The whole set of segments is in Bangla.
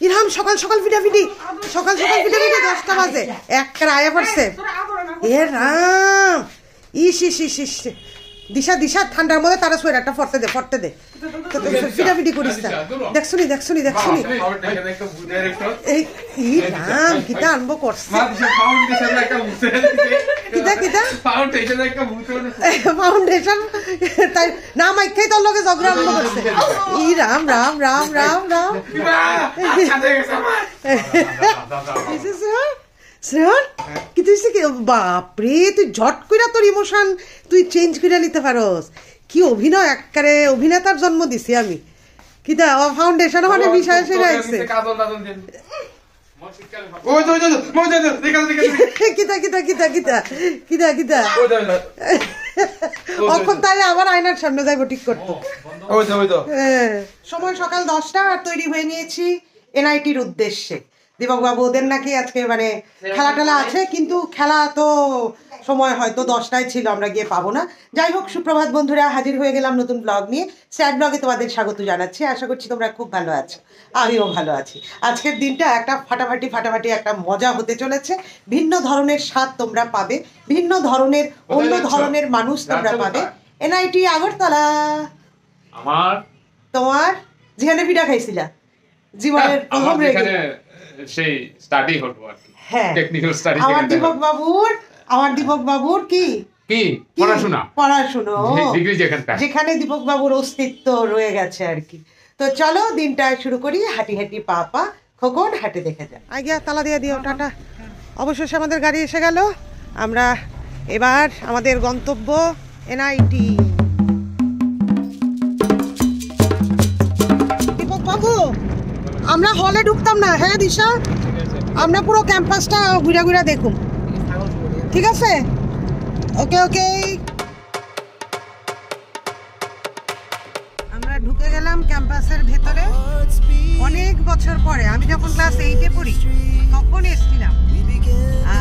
ইরহাম সকাল সকাল ফিটাফিটি 10টা বাজে একটা আয়া পড়ছে এ রাম ইস ইস ইস ইস দিশা ঠান্ডার মধ্যে তারা সোয়েটারটা ফরতে দে ফিটাফিটি করিস না দেখছুনি এই রাম কিটা আনবো করছে ফাউন্ডেশন তাই না মাইখাই তোর লগে ঝগড়া আনবো করছে ই রাম শ্রেয়ন কি তুই বাপরে তুই ঝট কইরা তোর ইমোশন তুই চেঞ্জ করে নিতে পারোস কি অভিনয় একবারে অভিনেতার জন্ম দিছি আমি কিটা ফাউন্ডেশন মানে বিষয় সেরা আইছে তাই আবার আয়নার সামনে যাইব ঠিক করতো সময় সকাল 10টা আর তৈরি হয়ে নিয়েছি এনআইটির উদ্দেশ্যে দীপক বাবু ওদের নাকি আজকে মানে খেলা টেলা আছে কিন্তু খেলা তো সময় হয়তো 10টায় ছিল আমরা গিয়ে পাবো না যাই হোক সুপ্রভাত বন্ধুরা হাজির হয়ে গেলাম নতুন ব্লগ নিয়ে স্যাড ব্লগে তোমাদের স্বাগত জানাচ্ছি আশা করছি তোমরা খুব ভালো আছো আমিও ভালো আছি আজকের দিনটা একটা ফাটাফাটি একটা মজা হতে চলেছে ভিন্ন ধরনের স্বাদ তোমরা পাবে ভিন্ন ধরনের অন্য ধরনের মানুষ তোমরা পাবে এনআইটি আগরতলা তোমার যেখানে পিঠা খাইছিলা জীবনের প্রথম সেই স্টাডি হলো আর কি টেকনিক্যাল স্টাডি আমার দীপক বাবুর কি পড়াশোনা ডিগ্রি যেখানে দীপক বাবুর অস্তিত্ব রয়ে গেছে আর কি তো চলো দিনটা শুরু করি হাঁটি পা খোকন হাঁটে দেখে যান আগে তালা দিয়ে দিও টাটা অবশেষে আমাদের গাড়ি এসে গেল আমরা এবার আমাদের গন্তব্য এনআইটি দীপক বাবু আমরা হলে ঢুকতাম না হ্যাঁ দিশা আমরা পুরো ক্যাম্পাসটা ঘুরা দেখুন ঠিক আছে ওকে আমরা ঢুকে গেলাম ক্যাম্পাসের ভেতরে অনেক বছর পরে আমি যখন ক্লাস 8-এ পড়ি তখন এসেছিলাম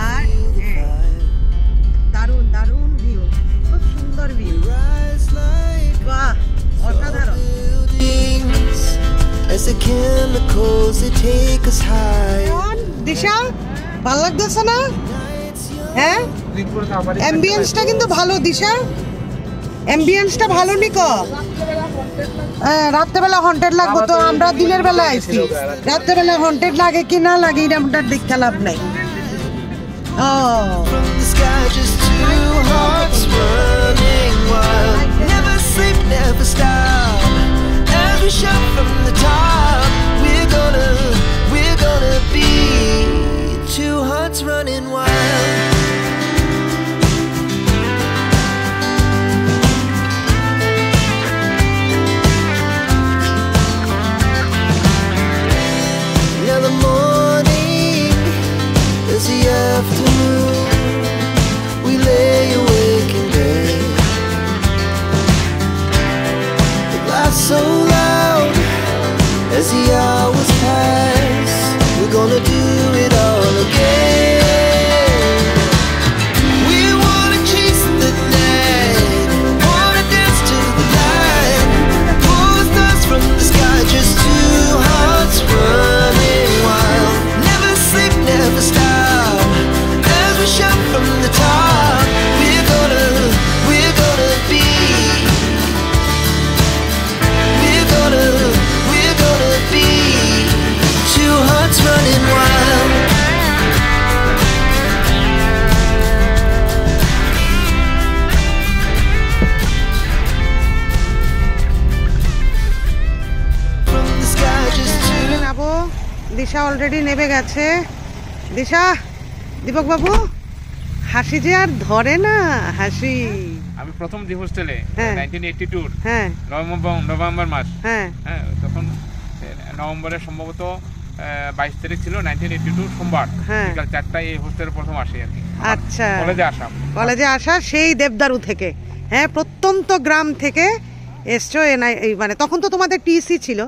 আর দারুণ ভিউ খুব সুন্দর ভিউ বাহ অসাধারণ As the chemicals that take us high. দিশা ভালো লাগতেছে না হ্যাঁ অ্যাম্বিয়েন্সটা কিন্তু ভালো দিশা অ্যাম্বিয়েন্সটা ভালো নিকো রাত্রেবেলা হন্টেড লাগবো তো আমরা দিনের বেলা আইছি রাত্রেবেলা হন্টেড লাগে কি না লাগে এটা আমরা দেখতে লাভ নাই Every shot from the top, we're gonna be two hearts running wild. Now the morning is the afternoon. We lay awake in bed. The laughs so loud as the hours pass. We're gonna do it all again. We wanna chase the night, wanna dance to the light. Pull the stars from the sky, just two hearts running wild. Never sleep, never stop, as we shout from the top. We're gonna be. We're gonna be two hearts running wild. From the sky just two. নাবো দিশা অলরেডি নেমে গেছে দিশা দীপক বাবু হাসি যে আর ধরে না হাসি আমি প্রথম যে হোস্টেলে 1982 হ্যাঁ নভেম্বর মাস হ্যাঁ তখন নভেম্বরের সম্ভবত 22 তারিখ ছিল 1982 সোমবার বিকাল 4টায় এই হোস্টেলে প্রথম আসি আর কি আচ্ছা কলেজে আসা সেই দেবদারু থেকে হ্যাঁ প্রত্যন্ত গ্রাম থেকে এসছো মানে তখন তো তোমাদের টিসি ছিল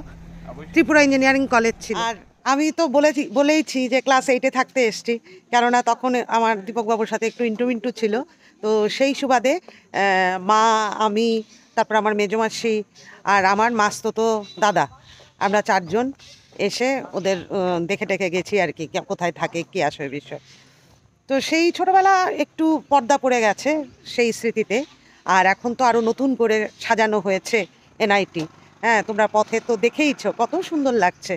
ত্রিপুরা ইঞ্জিনিয়ারিং কলেজ ছিল আর আমি তো বলেইছি যে ক্লাস 8-এ থাকতে এসছি কেননা তখন আমার দীপকবাবুর সাথে একটু ইন্টু ছিল তো সেই সুবাদে মা আমি তারপর আমার মেজমাসি আর আমার মাসতো দাদা আমরা 4 জন এসে ওদের দেখে টেকে গেছি আর কি, কোথায় থাকে কি আসবে বিষয়। তো সেই ছোটবেলা একটু পর্দা পড়ে গেছে সেই স্মৃতিতে, আর এখন তো আরও নতুন করে সাজানো হয়েছে এনআইটি। হ্যাঁ, তোমরা পথে তো দেখেইছো কত সুন্দর লাগছে,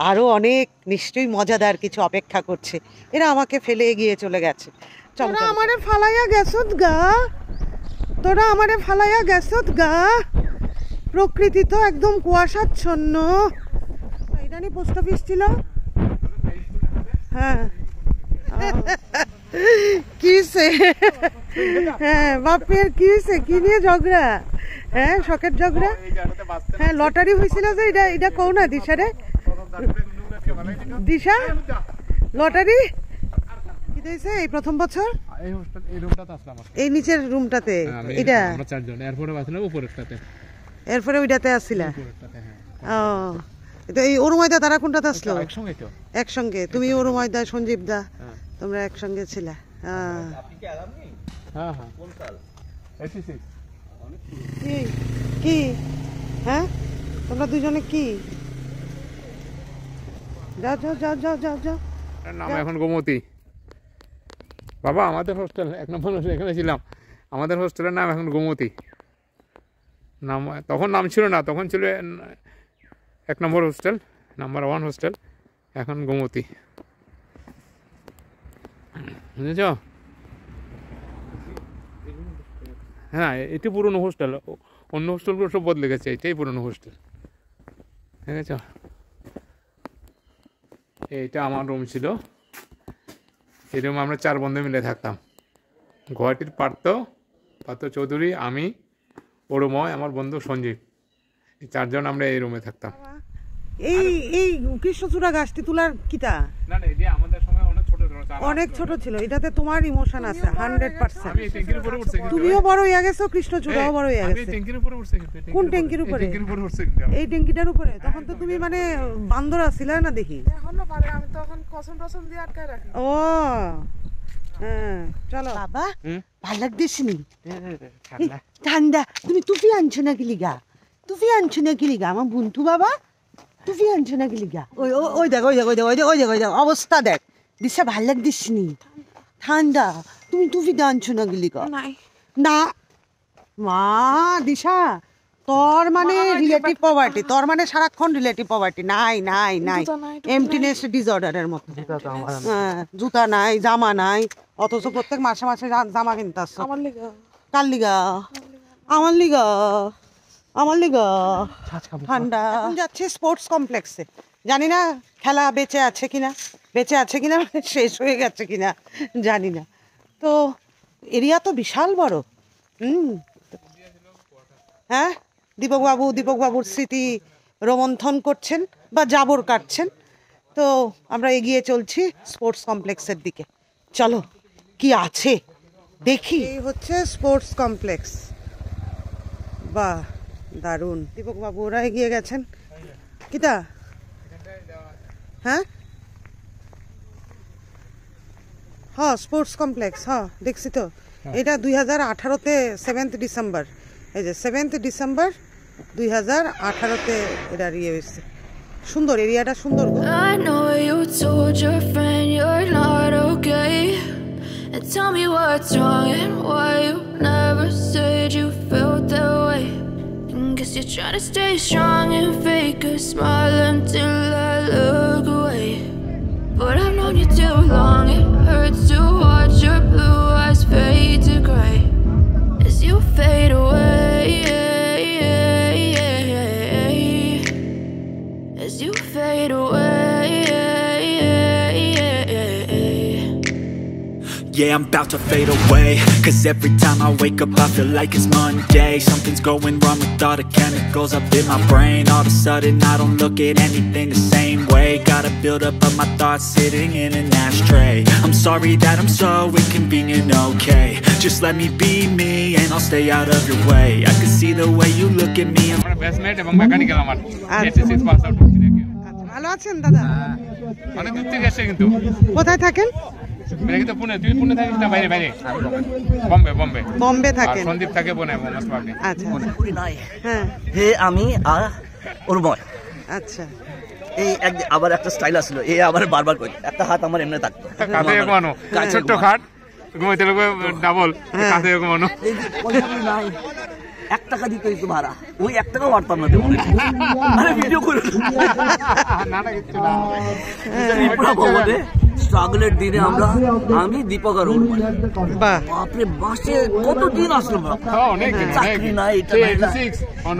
আরও অনেক নিশ্চয়ই মজাদার কিছু অপেক্ষা করছে। এরা আমাকে ফেলে এগিয়ে চলে গেছে। তোরা আমারে ফালাইয়া গেছত গা, তোরা আমারে ফালাইয়া গেছত গা। প্রকৃতি তো একদম কুয়াশাচ্ছন্ন। ইদানি পোস্ট অফিস ছিল। হ্যাঁ কিসে, হ্যাঁ বাপের কিসে, কি নিয়ে ঝগড়া? হ্যাঁ শখের ঝগড়া। হ্যাঁ লটারি হয়েছিল যে, এটা এটা কও না দিশা রে, দিশা লটারি কি দিয়েছে এই প্রথম বছর এই নিচের রুমটাতে, এটা এরপরে ওইটাতে আসছিলা। ও এটা এই অরুময়দা তারা কোনটাতে আসলো? একসঙ্গে তুমি অরুময়দা সঞ্জীব দা তোমরা একসঙ্গে ছিলা। কি হ্যাঁ তোমরা দুজনে কি? যাও যাও যাও যাও যাও যাও। নাম এখন গোমতী বাবা, আমাদের হোস্টেল 1 নম্বর এখানে ছিলাম, আমাদের হোস্টেলের নাম এখন গোমতী। নাম তখন নাম ছিল না, তখন ছিল 1 নম্বর হোস্টেল, নাম্বার 1 হোস্টেল, এখন গোমতী, বুঝেছ? হ্যাঁ এটি পুরনো হোস্টেল, অন্য হোস্টেলগুলো সব বদলে গেছে, এটাই পুরনো হোস্টেল, ঠিক আছে? এইটা আমার রুম ছিল, এই রুমে আমরা 4 বন্ধু মিলে থাকতাম। গুয়াহাটির পার্থ চৌধুরী, আমি, অরুময়, আমার বন্ধু সঞ্জীব, এই 4 জন আমরা এই রুমে থাকতাম। এই এই কৃষ্ণচূড়া গাছটি তোলার কিতা? না না, এটা আমাদের সময় অনেক ছোট ছিল, এটাতে তোমার ইমোশন আছে 100%। তুমিও বড় হয়ে গেছো, কৃষ্ণচূড়াও বড় হয়ে গেছে। কোন ট্যাঙ্কির উপরে? এই ট্যাঙ্কিটার উপরে? তখন তো তুমি মানে বান্দর আছিলা না দেখি। এখনো পারে, আমি তখন কসম টসম দিয়ে আটকায় রাখি। ও হ্যাঁ চলো বাবা, ভালো লাগতেছিনি? ঠান্ডা। তুমি টুপি আনছো না গিলিগা? টুপি আনছো না গিলিগা আমার বন্ধু বাবা? টুপি আনছো না গিলিগা? ওই ওই দেখ ওই দেখ ওই দেখ ওই দেখ ওই দেখ ওই দেখ অবস্থা দেখ। দিশা ভাল লাগতেছিনি? ঠান্ডা। তুমি টুপি আনছো না গিলিগা? না মা দিশা, তোর মানে রিলেটিভ পভার্টি, তোর মানে সারাক্ষণ রিলেটিভ পভার্টি। নাই নাই নাই, এমটিনেস ডিসঅর্ডারের মতো। হ্যাঁ জুতা নাই, জামা নাই, অথচ প্রত্যেক মাসে মাসে জামা কিনতে আসছো। কার লিগা? আমার লিগা, আমার লিগা ঠান্ডা। যাচ্ছে স্পোর্টস কমপ্লেক্সে, জানি না খেলা বেঁচে আছে কিনা, বেঁচে আছে কিনা শেষ হয়ে গেছে কিনা জানি না। তো এরিয়া তো বিশাল বড়। হ্যাঁ দীপকবাবুর স্মৃতি রোমন্থন করছেন বা জাবর কাটছেন। তো আমরা এগিয়ে চলছি স্পোর্টস কমপ্লেক্সের দিকে। চলো কি আছে দেখি। এই হচ্ছে স্পোর্টস কমপ্লেক্স। বাহ দারুণ। দীপকবাবু ওরা এগিয়ে গেছেন কিতা? হ্যাঁ হ্যাঁ স্পোর্টস কমপ্লেক্স, হ্যাঁ দেখছি তো। এটা 2018-তে 7 ডিসেম্বর, এই যে 7 ডিসেম্বর 2018-তে এটা ইয়ে হয়েছে। সুন্দর এরিয়াটা, সুন্দর। I know you told your friend you're not okay, and tell me what's wrong and why you never said you felt that way. And guess you're trying to stay strong and fake a smile until I look away. But I've known you too long, it hurts to watch your blue eyes fade to gray as you fade away, as you fade away. Yeah, I'm about to fade away, 'cause every time I wake up I feel like it's Monday. Something's going wrong with all the chemicals up in my brain. All of a sudden I don't look at anything the same way. Gotta build up of my thoughts sitting in an ashtray. I'm sorry that I'm so inconvenient, okay? Just let me be me and I'll stay out of your way. I can see the way you look at me. আমার বেসমেন্ট এবং মেকানিক্যাল আমার 86 পাস আউট করতে নাকি। ভালো আছেন দাদা? অনেক দূর থেকে এসে। কিন্তু কোথায় থাকেন? পুনে। তুই পুনে থাকিস না? বাইরে বাইরে বম্বে। বম্বে থাকেন? সন্দীপ থাকে পুনে মোস্ট প্রবাবলি। আচ্ছা হ্যাঁ হে আমি আর অরুময়। আচ্ছা এই আবার একটা স্টাইল আসলো, এই আবার বারবার কই একটা হাত আমার এমনি থাকতো কাঁধে ঘুমানো, ছোট্ট খাট ঘুমাইতে লাগবে ডাবল, কাঁধে ঘুমানো। 1 টাকা দিত একটু ভাড়া, ওই 1 টাকাও পারতাম না দেবো, আরে ভিডিও করে না না কিছু না। স্ট্রাগলের দিনে আমরা, আমি দীপক আর বাপরে বাসে কত দিন আসলো, চাকরি নাই,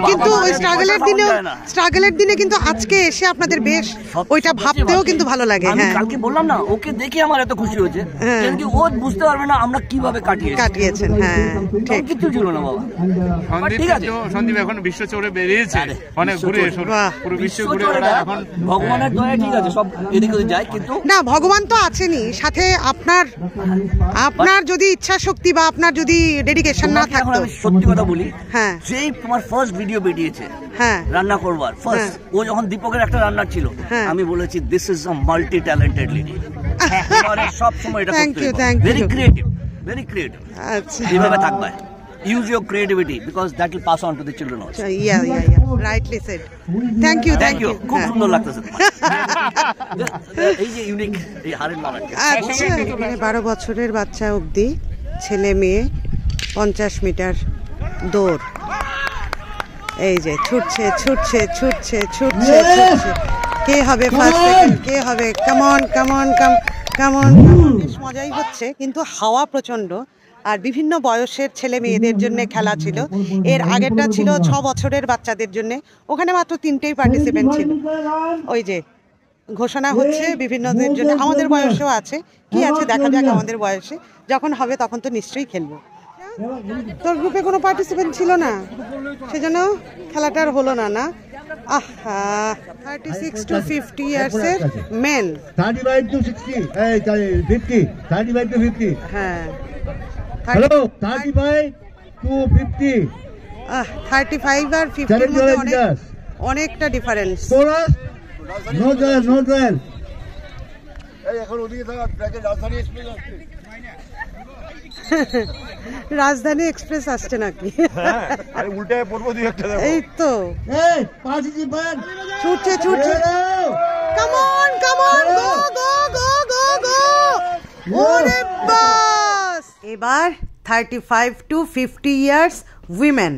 কিন্তু স্ট্রাগলের দিনে কিন্তু আজকে এসে আপনাদের বেশ ওইটা ভাবতেও কিন্তু ভালো লাগে। আমি কালকে বললাম না, ওকে দেখে আমার এত খুশি হয়েছে, কিন্তু ও বুঝতে পারবে না আমরা কিভাবে কাটিয়েছেন। হ্যাঁ ঠিক, কিছু ছিল না বাবা। সন্দীপ এখন বিশ্ব চড়ে বেরিয়েছে, অনেক ঘুরে পুরো বিশ্ব ঘুরে এখন ভগবানের দয়া, ঠিক আছে সব এদিক ওদিক যায়, কিন্তু না ভগবান তো আছেনই সাথে, আপনার যদি ইচ্ছা শক্তি বা আপনার যদি ডেডিকেশন না থাকতো। সত্যি কথা বলি, হ্যাঁ যেই তোমার ফার্স্ট ভিডিও বেরিয়েছে রান্না করবার ফার্স্ট, ও যখন দীপকের একটা রান্না ছিল, আমি বলেছি this is a multi talented lady, সব সময় এটা করতে হবে, ভেরি ক্রিয়েটিভ। আচ্ছা এইভাবে থাকবে, use your creativity because that will pass on to the children also. Yeah, rightly said. Thank you. খুব সুন্দর লাগতেছে এই যে ইউনিক এই হারের নাম। আচ্ছা 12 বছরের বাচ্চা অবধি ছেলে মেয়ে 50 মিটার দৌড়, এই যে ছুটছে, কে হবে ফার্স্ট, সেকেন্ড, কে হবে, কামন। বেশ মজাই হচ্ছে, কিন্তু হাওয়া প্রচন্ড, আর বিভিন্ন বয়সের ছেলে মেয়েদের জন্য খেলা ছিল। এর আগেরটা ছিল 6 বছরের বাচ্চাদের জন্য, ওখানে মাত্র 3টেই পার্টিসিপেন্ট ছিল। ওই যে ঘোষণা হচ্ছে বিভিন্নদের জন্য, আমাদের বয়সেও আছে, কি আছে দেখা যাক, আমাদের বয়সে যখন হবে তখন তো নিশ্চয়ই খেলবো। তোর গ্রুপে কোনো পার্টিসিপেন্ট ছিল না, সেজন্য খেলাটার হলো না। না 36 to 50 ইয়ার্সের মেন, 35 to 60, এই 50, 35 to 50, হ্যাঁ হ্যালো 35 to 50, 35 আর 50 এর মধ্যে অনেকটা ডিফারেন্স। নো জয়েল এই এখন ওদিকে থাকে রাজধানী এক্সপ্রেস আসছে, রাজধানী এক্সপ্রেস আসছে নাকি? আরে উল্টায় পড়বো দুই একটা, এই তো এই পার্টিসিপেন্ট ছুটছে, কাম অন গো, ওরে বাস। এবার 35 to 50 ইয়ার্স উইমেন,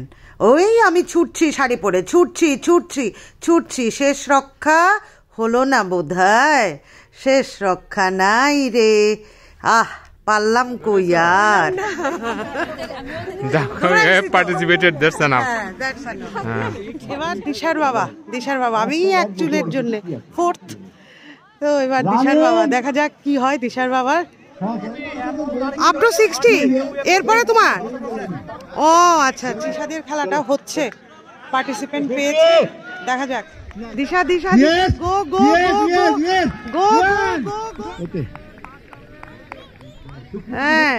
ওই আমি ছুটছি শাড়ি পরে, ছুটছি, শেষ রক্ষা হলো না বোধহয়, শেষ রক্ষা নাই রে, পারলাম কই আর। Participated, that's enough. এবার দিশার বাবা, আমি এক চুলের জন্য 4th, তো এবার দিশার বাবা, দেখা যাক কি হয় দিশার বাবার। আপ টু 60, এরপরে তোমার, ও আচ্ছা দিশাদের খেলাটা হচ্ছে, পার্টিসিপেন্ট পেয়েছে, দেখা যাক। দিশা গো, হ্যাঁ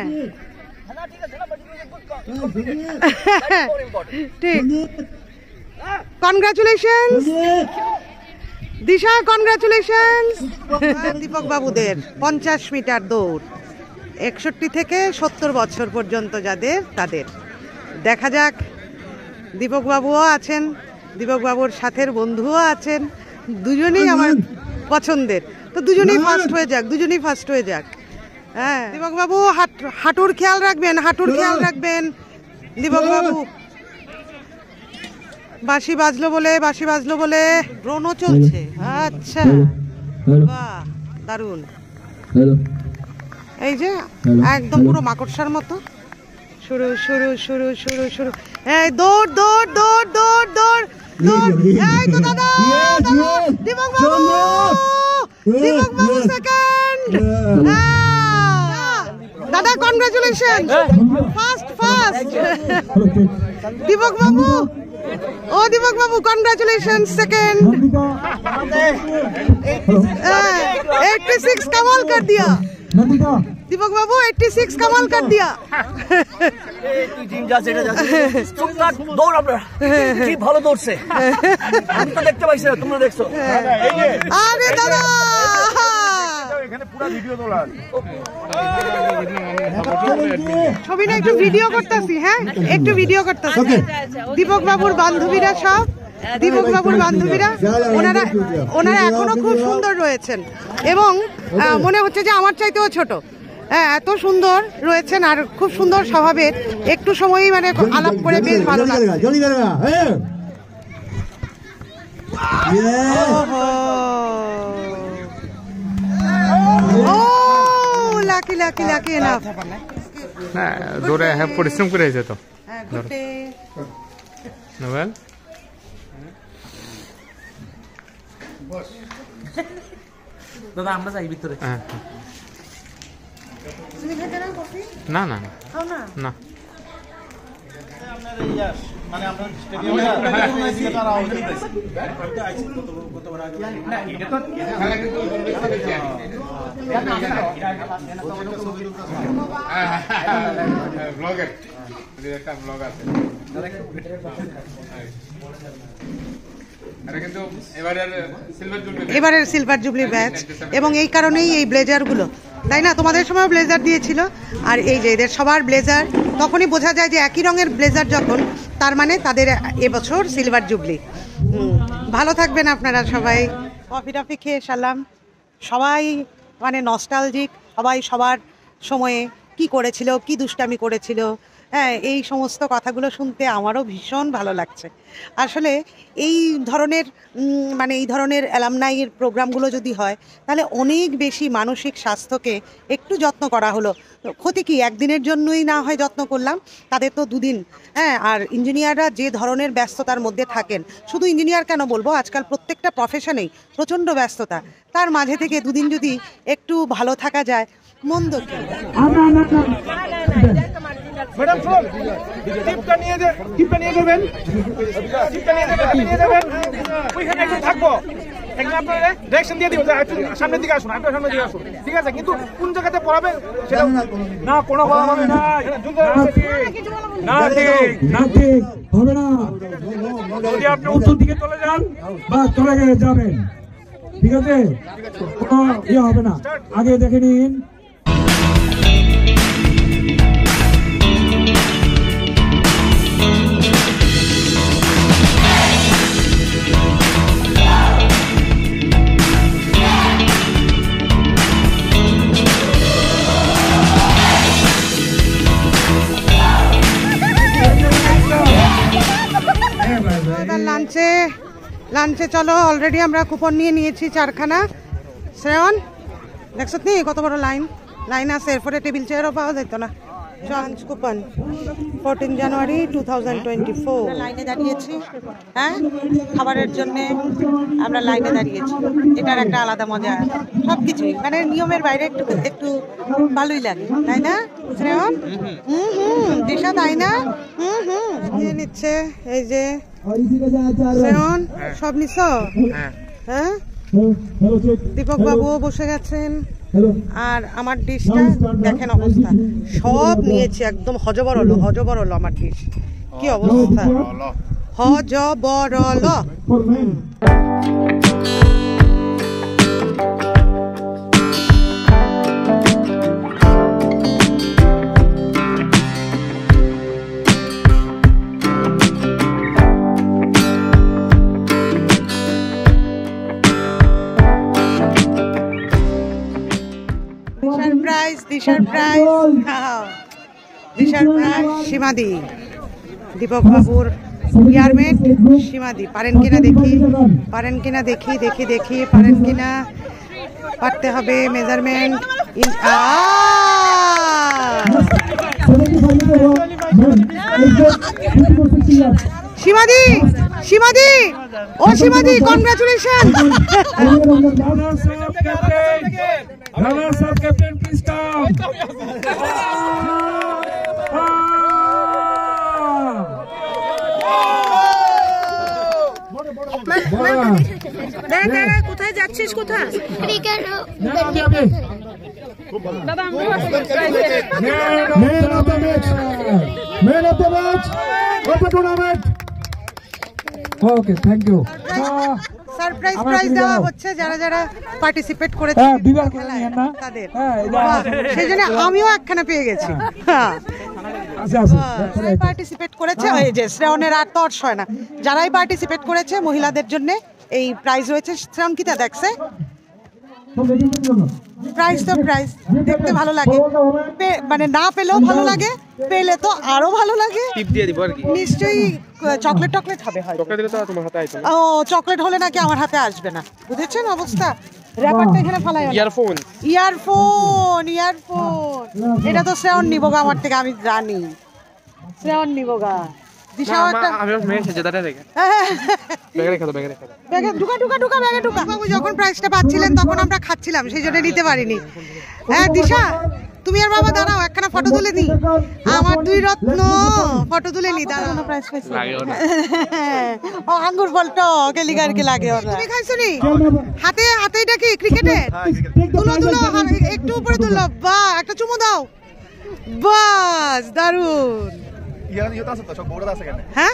ঠিক, কনগ্রাচুলেশনস দিশা, কনগ্রাচুলেশনস। দীপক বাবুদের 50 মিটার দৌড়, 61 থেকে 70 বছর পর্যন্ত যাদের, তাদের দেখা যাক। দীপক বাবুও আছেন, দীপক বাবুর সাথের বন্ধুও আছেন, দুজনেই আমার পছন্দের, তো দুজনেই ফার্স্ট হয়ে যাক। হ্যাঁ দীপক বাবু হাঁটুর খেয়াল রাখবেন, দীপক বাবু। বাঁশি বাজলো বলে ব্রণও চলছে, আচ্ছা বাহ দারুণ। এই যে একদম পুরো মাকড়সার মতো, শুরু, এই দৌড়, এই তো দাদা, দীপক বাবু সেকেন্ড, দাদা কনগ্রাচুলেশন, ফার্স্ট দীপক বাবু কনগ্রাচুলেশন, সেকেন্ড। 86 कमाल कर दिया दीपक बाबू, 86 कमाल कर दिया। তুই জিম যা, সেটা যা, দৌড় আপনারা, কি ভালো দৌড়ছে, আমি তো দেখতে পাইছি, তোমরা দেখছো? আরে দাদা এখানে পুরো ভিডিও তোলা, ছবি না একটু ভিডিও করতেছি, হ্যাঁ একটু ভিডিও করতেছি। দীপক বাবুর বান্ধবীরা সব দীপক বাবুর বান্ধবীরা, ওনারা এখনো খুব সুন্দর রয়েছেন এবং মনে হচ্ছে যে আমার চাইতেও ছোট। হ্যাঁ, এত সুন্দর রয়েছেন আর খুব সুন্দর স্বভাবের। একটু সময়ই মানে আলাপ করে বেশ ভালো লাগে। Lucky lucky lucky enough. না দৌড়ে হ্যাঁ পরিশ্রম করে হয়েছে তো। নোবেল দাদা আমরা যাই ভিতরে। না না না মানে আমরা এবারের সিলভার জুবলি ব্যাচ এবং এই কারণেই এই ব্লেজারগুলো, তাই না? তোমাদের সময় ব্লেজার দিয়েছিল আর এই যে এদের সবার ব্লেজার, তখনই বোঝা যায় যে একই রঙের ব্লেজার যখন, তার মানে তাদের এবছর সিলভার জুবলি। ভালো থাকবেন আপনারা সবাই। কফি টফি খেয়ে সারলাম, সবাই মানে নস্টালজিক, সবাই সবার সময়ে কি করেছিল, কি দুষ্টামি করেছিল, হ্যাঁ, এই সমস্ত কথাগুলো শুনতে আমারও ভীষণ ভালো লাগছে। আসলে এই ধরনের মানে এই ধরনের অ্যালামনাইয়ের প্রোগ্রামগুলো যদি হয় তাহলে অনেক বেশি মানসিক স্বাস্থ্যকে একটু যত্ন করা হলো। ক্ষতি কি, একদিনের জন্যই না হয় যত্ন করলাম, তাদের তো দুদিন। হ্যাঁ, আর ইঞ্জিনিয়াররা যে ধরনের ব্যস্ততার মধ্যে থাকেন, শুধু ইঞ্জিনিয়ার কেন বলবো, আজকাল প্রত্যেকটা প্রফেশনেই প্রচণ্ড ব্যস্ততা, তার মাঝে থেকে দুদিন যদি একটু ভালো থাকা যায়, মন্দ কি? ম্যাডাম শুনুন, টিপটা নিয়ে যাবেন, ওইখানে একটু থাকবো, একদম আপনারা ডাইরেকশন দিয়ে দিব, সামনের দিকে আসুন, আপনার সামনের দিকে আসুন, ঠিক আছে? কিন্তু কোন জায়গাতে পড়াবেন সেটা না, কোনো বলা হবে না, না ঠিক হবে না। যদি আপনি উত্তর দিকে চলে যান বা চলে যাবেন, ঠিক আছে, কোনো ইয়ে হবে না। আগে দেখে নিন। লাঞ্চে চলো, অলরেডি আমরা কুপন নিয়ে নিয়েছি 4খানা। শ্রেয়ন দেখছ নি কত বড় লাইন আছে, এরপরে টেবিল চেয়ারও পাওয়া যেত না। লাঞ্চ কুপন 14 জানুয়ারি 2024 লাইনে দাঁড়িয়েছি। হ্যাঁ, খাবারের জন্য আমরা লাইনে দাঁড়িয়েছি, এটার একটা আলাদা মজা। সব কিছুই মানে নিয়মের বাইরে একটু ভালোই লাগে, তাই না শ্রেয়ন? দিশা, তাই না? নিয়ে নিচ্ছে এই যে শ্রেয়ন, সব নিছ? হ্যাঁ, দীপক বাবুও বসে গেছেন। আর আমার ডিশটা দেখেন অবস্থা, সব নিয়েছি, একদম হজবরল আমার ডিশ। কি অবস্থা, হজবরল। সীমাদি, দীপক বাবুর ইয়ারমেট সীমাদি, পারেন কিনা দেখি, পারেন কিনা, পারতে হবে। মেজারমেন্ট সীমাদি, ও সীমাদি, কনগ্রাচুলেশন। কোথায় যাচ্ছিস, কোথায়? Okay, thank you. Surprise prize দেওয়া হচ্ছে যারা যারা পার্টিসিপেট করেছে তাদের, সেই জন্য আমিও একখানা পেয়ে গেছি। পার্টিসিপেট করেছে এই যে শ্রেয়নের আর তর্স হয় না, যারাই পার্টিসিপেট করেছে মহিলাদের জন্য এই প্রাইজ রয়েছে। শ্রেয়ন কিটা দেখছে? প্রাইজ তো প্রাইজ, দেখতে ভালো লাগে, মানে না পেলেও ভালো লাগে, পেলে তো আরো ভালো লাগে। নিশ্চয়ই চকলেট টকলেট হবে, ও চকলেট হলে নাকি আমার হাতে আসবে না, বুঝেছেন অবস্থা। র্যাপারটা এখানে ফেলাই, ইয়ারফোন ইয়ারফোন ইয়ারফোন, এটা তো শ্রেয়ন নিবোগা আমার থেকে, আমি জানি শ্রেয়ন নিবোগা। যখন প্রাইজটা পাচ্ছিলেন তখন আমরা খাচ্ছিলাম, সেই জন্য নিতে পারিনি। হ্যাঁ দিশা, তুমি আর বাবা দাঁড়াও, একখানা ফটো তুলে নি, আমার দুই রত্ন ফটো তুলে নি। দাঁড়াও, প্রাইজ পাইছি। ও আঙ্গুর ফলটা কেলিগারকে লাগে। তুমি খাইছো নি? হাতে হাতে এটা কি ক্রিকেটে? তুলো তুলো, একটু উপরে তুলো, বাহ একটা চুমু দাও, বাস দারুন। হ্যাঁ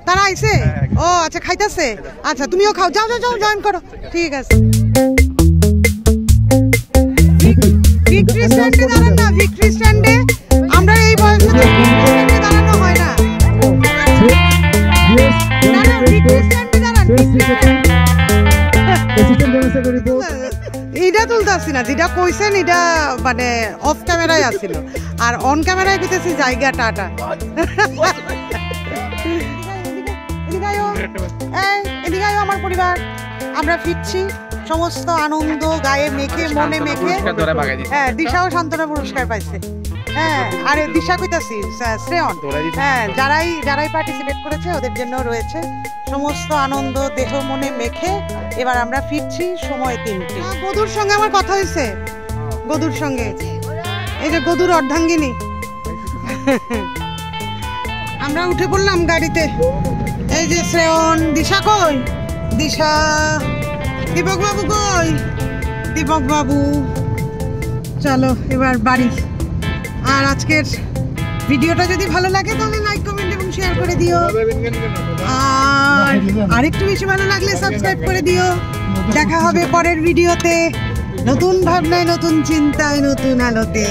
তারা আইছে, ও আচ্ছা খাইতেছে, আচ্ছা তুমিও খাও, যাও যাও যাও জয়েন করো, ঠিক আছে। ভিক্টরি স্ট্যান্ডে দাঁড়ান না, ভিক্টরি স্ট্যান্ডে আমরা এই বয়সে দাঁড়ানো হয় না, ভিক্টরি স্ট্যান্ডে দাঁড়ান। এটা তুলতেছি না, যেটা কইছেন এটা মানে অফ ক্যামেরায় আসছিল, আর অন ক্যামেরায় কইতেছি জায়গা টাটা। এদিকে আমার পরিবার, আমরা ফিরছি, সমস্ত আনন্দ গায়ে মেখে মনে মেখে। হ্যাঁ দিশাও সান্ত্বনা পুরস্কার পাইছে। হ্যাঁ আরে দিশা কইতাছি শ্রেয়ন, হ্যাঁ যারাই পার্টিসিপেট করেছে ওদের জন্য রয়েছে সমস্ত আনন্দ দেহ মনে মেখে। এবার আমরা ফিরছি, সময় 3টে। গদুর সঙ্গে আমার কথা হয়েছে, গদুর সঙ্গে, এই যে গদুর অর্ধাঙ্গিনী। আমরা উঠে পড়লাম গাড়িতে, এই যে শ্রেয়ন। দিশা কই? দিশা, দীপক বাবু কই? দীপক বাবু। চলো এবার বাড়ি। আর আজকের ভিডিওটা যদি ভালো লাগে তাহলে লাইক কমেন্ট এবং শেয়ার করে দিও, আর আরেকটু বেশি ভালো লাগলে সাবস্ক্রাইব করে দিও। দেখা হবে পরের ভিডিওতে, নতুন ভাবনায়, নতুন চিন্তায়, নতুন আলোতে।